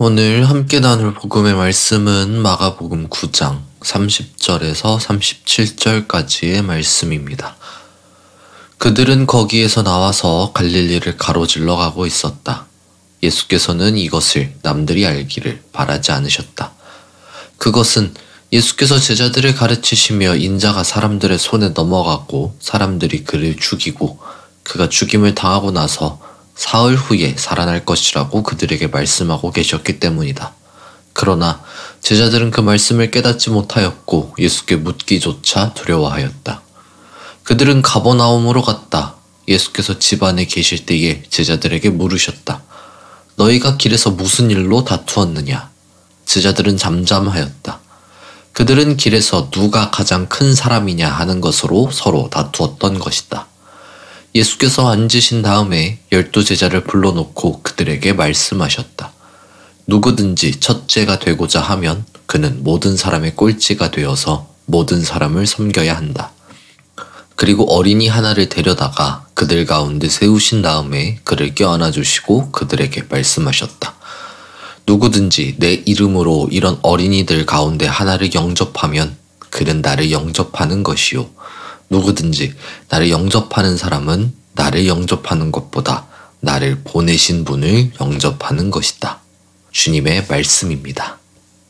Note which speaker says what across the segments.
Speaker 1: 오늘 함께 나눌 복음의 말씀은 마가복음 9장 30절에서 37절까지의 말씀입니다. 그들은 거기에서 나와서 갈릴리를 가로질러 가고 있었다. 예수께서는 이것을 남들이 알기를 바라지 않으셨다. 그것은 예수께서 제자들을 가르치시며 인자가 사람들의 손에 넘어가고 사람들이 그를 죽이고 그가 죽임을 당하고 나서 사흘 후에 살아날 것이라고 그들에게 말씀하고 계셨기 때문이다. 그러나 제자들은 그 말씀을 깨닫지 못하였고 예수께 묻기조차 두려워하였다. 그들은 가버나움으로 갔다. 예수께서 집 안에 계실 때에 제자들에게 물으셨다. 너희가 길에서 무슨 일로 다투었느냐? 제자들은 잠잠하였다. 그들은 길에서 누가 가장 큰 사람이냐 하는 것으로 서로 다투었던 것이다. 예수께서 앉으신 다음에 12 제자를 불러놓고 그들에게 말씀하셨다. 누구든지 첫째가 되고자 하면 그는 모든 사람의 꼴찌가 되어서 모든 사람을 섬겨야 한다. 그리고 어린이 하나를 데려다가 그들 가운데 세우신 다음에 그를 껴안아 주시고 그들에게 말씀하셨다. 누구든지 내 이름으로 이런 어린이들 가운데 하나를 영접하면 그는 나를 영접하는 것이요. 누구든지 나를 영접하는 사람은 나를 영접하는 것보다 나를 보내신 분을 영접하는 것이다. 주님의 말씀입니다.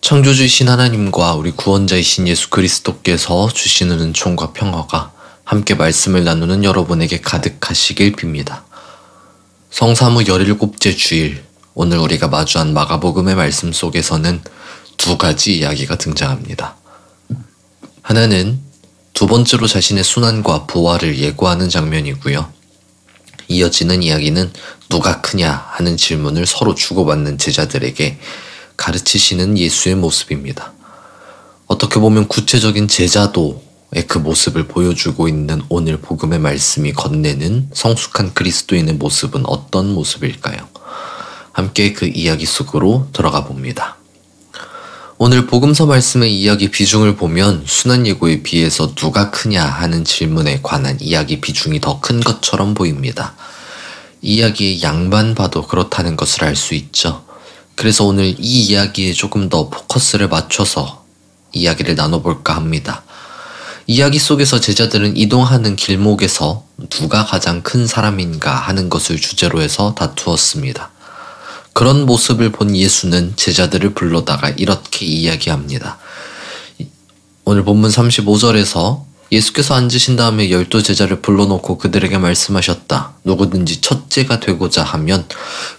Speaker 1: 창조주이신 하나님과 우리 구원자이신 예수 그리스도께서 주시는 은총과 평화가 함께 말씀을 나누는 여러분에게 가득하시길 빕니다. 성사무 17째 주일, 오늘 우리가 마주한 마가복음의 말씀 속에서는 두 가지 이야기가 등장합니다. 하나는 두 번째로 자신의 순환과 부활을 예고하는 장면이고요. 이어지는 이야기는 누가 크냐 하는 질문을 서로 주고받는 제자들에게 가르치시는 예수의 모습입니다. 어떻게 보면 구체적인 제자도의 그 모습을 보여주고 있는 오늘 복음의 말씀이 건네는 성숙한 그리스도인의 모습은 어떤 모습일까요? 함께 그 이야기 속으로 들어가 봅니다. 오늘 복음서 말씀의 이야기 비중을 보면 순환예고에 비해서 누가 크냐 하는 질문에 관한 이야기 비중이 더 큰 것처럼 보입니다. 이야기의 양만 봐도 그렇다는 것을 알 수 있죠. 그래서 오늘 이 이야기에 조금 더 포커스를 맞춰서 이야기를 나눠볼까 합니다. 이야기 속에서 제자들은 이동하는 길목에서 누가 가장 큰 사람인가 하는 것을 주제로 해서 다투었습니다. 그런 모습을 본 예수는 제자들을 불러다가 이렇게 이야기합니다. 오늘 본문 35절에서 예수께서 앉으신 다음에 12 제자를 불러놓고 그들에게 말씀하셨다. 누구든지 첫째가 되고자 하면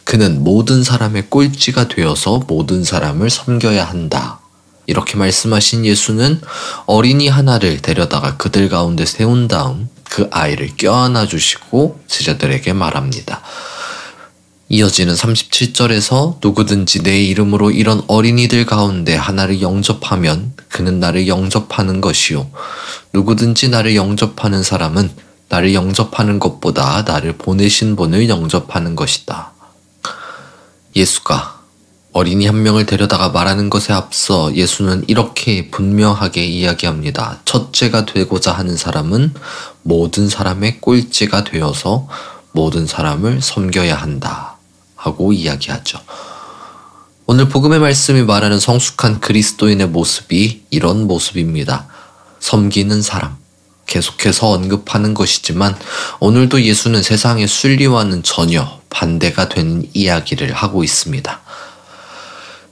Speaker 1: 그는 모든 사람의 꼴찌가 되어서 모든 사람을 섬겨야 한다. 이렇게 말씀하신 예수는 어린이 하나를 데려다가 그들 가운데 세운 다음 그 아이를 껴안아 주시고 제자들에게 말합니다. 이어지는 37절에서 누구든지 내 이름으로 이런 어린이들 가운데 하나를 영접하면 그는 나를 영접하는 것이요. 누구든지 나를 영접하는 사람은 나를 영접하는 것보다 나를 보내신 분을 영접하는 것이다. 예수가 어린이 한 명을 데려다가 말하는 것에 앞서 예수는 이렇게 분명하게 이야기합니다. 첫째가 되고자 하는 사람은 모든 사람의 꼴찌가 되어서 모든 사람을 섬겨야 한다. 하고 이야기하죠. 오늘 복음의 말씀이 말하는 성숙한 그리스도인의 모습이 이런 모습입니다. 섬기는 사람, 계속해서 언급하는 것이지만 오늘도 예수는 세상의 순리와는 전혀 반대가 되는 이야기를 하고 있습니다.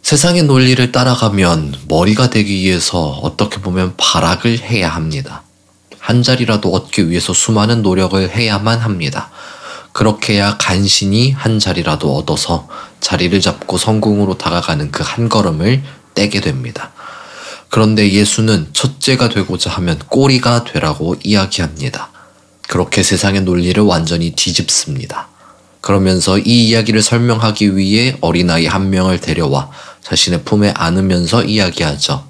Speaker 1: 세상의 논리를 따라가면 머리가 되기 위해서 어떻게 보면 발악을 해야 합니다. 한 자리라도 얻기 위해서 수많은 노력을 해야만 합니다. 그렇게 해야 간신히 한 자리라도 얻어서 자리를 잡고 성공으로 다가가는 그 한 걸음을 떼게 됩니다. 그런데 예수는 첫째가 되고자 하면 꼬리가 되라고 이야기합니다. 그렇게 세상의 논리를 완전히 뒤집습니다. 그러면서 이 이야기를 설명하기 위해 어린아이 한 명을 데려와 자신의 품에 안으면서 이야기하죠.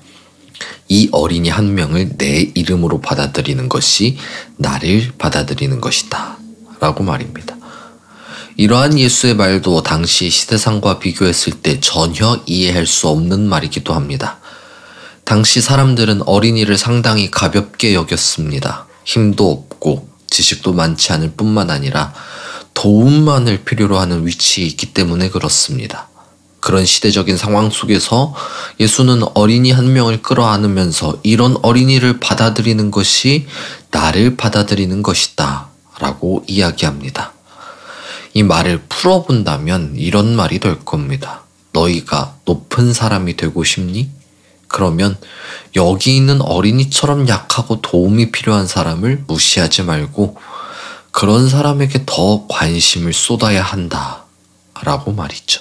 Speaker 1: 이 어린이 한 명을 내 이름으로 받아들이는 것이 나를 받아들이는 것이다. 라고 말입니다. 이러한 예수의 말도 당시 시대상과 비교했을 때 전혀 이해할 수 없는 말이기도 합니다. 당시 사람들은 어린이를 상당히 가볍게 여겼습니다. 힘도 없고 지식도 많지 않을 뿐만 아니라 도움만을 필요로 하는 위치에 있기 때문에 그렇습니다. 그런 시대적인 상황 속에서 예수는 어린이 한 명을 끌어안으면서 이런 어린이를 받아들이는 것이 나를 받아들이는 것이다 라고 이야기합니다. 이 말을 풀어본다면 이런 말이 될 겁니다. 너희가 높은 사람이 되고 싶니? 그러면 여기 있는 어린이처럼 약하고 도움이 필요한 사람을 무시하지 말고 그런 사람에게 더 관심을 쏟아야 한다 라고 말이죠.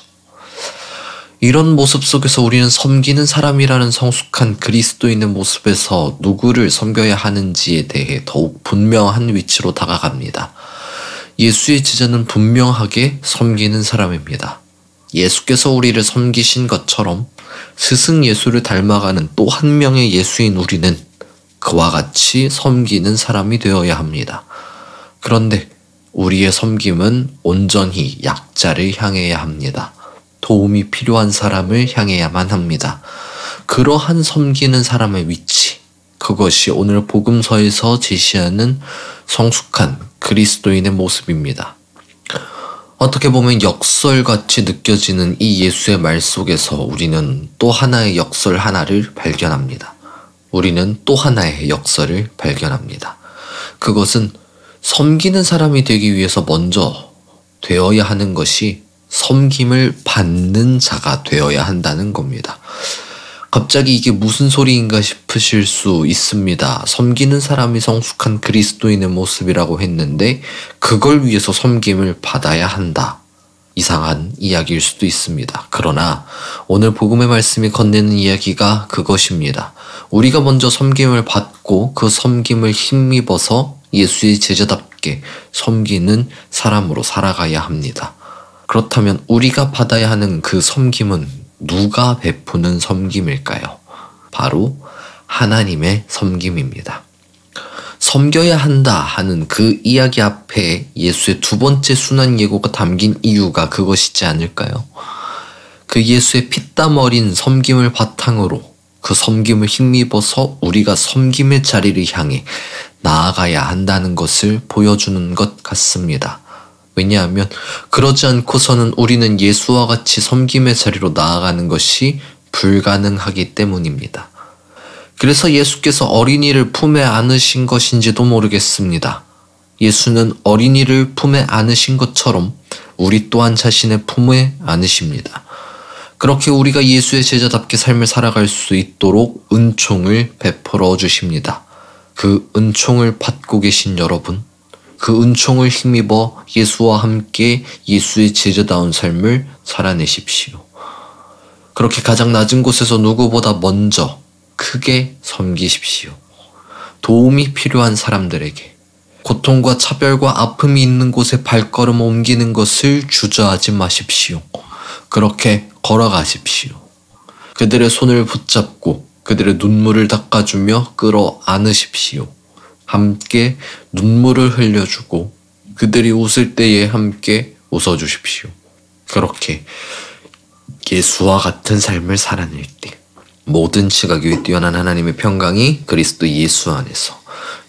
Speaker 1: 이런 모습 속에서 우리는 섬기는 사람이라는 성숙한 그리스도인의 모습에서 누구를 섬겨야 하는지에 대해 더욱 분명한 위치로 다가갑니다. 예수의 제자는 분명하게 섬기는 사람입니다. 예수께서 우리를 섬기신 것처럼 스승 예수를 닮아가는 또 한 명의 예수인 우리는 그와 같이 섬기는 사람이 되어야 합니다. 그런데 우리의 섬김은 온전히 약자를 향해야 합니다. 도움이 필요한 사람을 향해야만 합니다. 그러한 섬기는 사람의 위치, 그것이 오늘 복음서에서 제시하는 성숙한 그리스도인의 모습입니다. 어떻게 보면 역설같이 느껴지는 이 예수의 말 속에서 우리는 또 하나의 역설 하나를 발견합니다. 우리는 또 하나의 역설을 발견합니다. 그것은 섬기는 사람이 되기 위해서 먼저 되어야 하는 것이 섬김을 받는 자가 되어야 한다는 겁니다. 갑자기 이게 무슨 소리인가 싶으실 수 있습니다. 섬기는 사람이 성숙한 그리스도인의 모습이라고 했는데 그걸 위해서 섬김을 받아야 한다. 이상한 이야기일 수도 있습니다. 그러나 오늘 복음의 말씀이 건네는 이야기가 그것입니다. 우리가 먼저 섬김을 받고 그 섬김을 힘입어서 예수의 제자답게 섬기는 사람으로 살아가야 합니다. 그렇다면 우리가 받아야 하는 그 섬김은 누가 베푸는 섬김일까요? 바로 하나님의 섬김입니다. 섬겨야 한다 하는 그 이야기 앞에 예수의 두 번째 순환 예고가 담긴 이유가 그것이지 않을까요? 그 예수의 피땀 어린 섬김을 바탕으로 그 섬김을 힘입어서 우리가 섬김의 자리를 향해 나아가야 한다는 것을 보여주는 것 같습니다. 왜냐하면 그러지 않고서는 우리는 예수와 같이 섬김의 자리로 나아가는 것이 불가능하기 때문입니다. 그래서 예수께서 어린이를 품에 안으신 것인지도 모르겠습니다. 예수는 어린이를 품에 안으신 것처럼 우리 또한 자신의 품에 안으십니다. 그렇게 우리가 예수의 제자답게 삶을 살아갈 수 있도록 은총을 베풀어 주십니다. 그 은총을 받고 계신 여러분, 그 은총을 힘입어 예수와 함께 예수의 제자다운 삶을 살아내십시오. 그렇게 가장 낮은 곳에서 누구보다 먼저 크게 섬기십시오. 도움이 필요한 사람들에게, 고통과 차별과 아픔이 있는 곳에 발걸음 옮기는 것을 주저하지 마십시오. 그렇게 걸어가십시오. 그들의 손을 붙잡고 그들의 눈물을 닦아주며 끌어안으십시오. 함께 눈물을 흘려주고 그들이 웃을 때에 함께 웃어주십시오. 그렇게 예수와 같은 삶을 살아낼 때 모든 지각이 위에 뛰어난 하나님의 평강이 그리스도 예수 안에서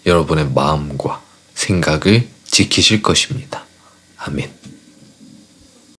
Speaker 1: 여러분의 마음과 생각을 지키실 것입니다. 아멘.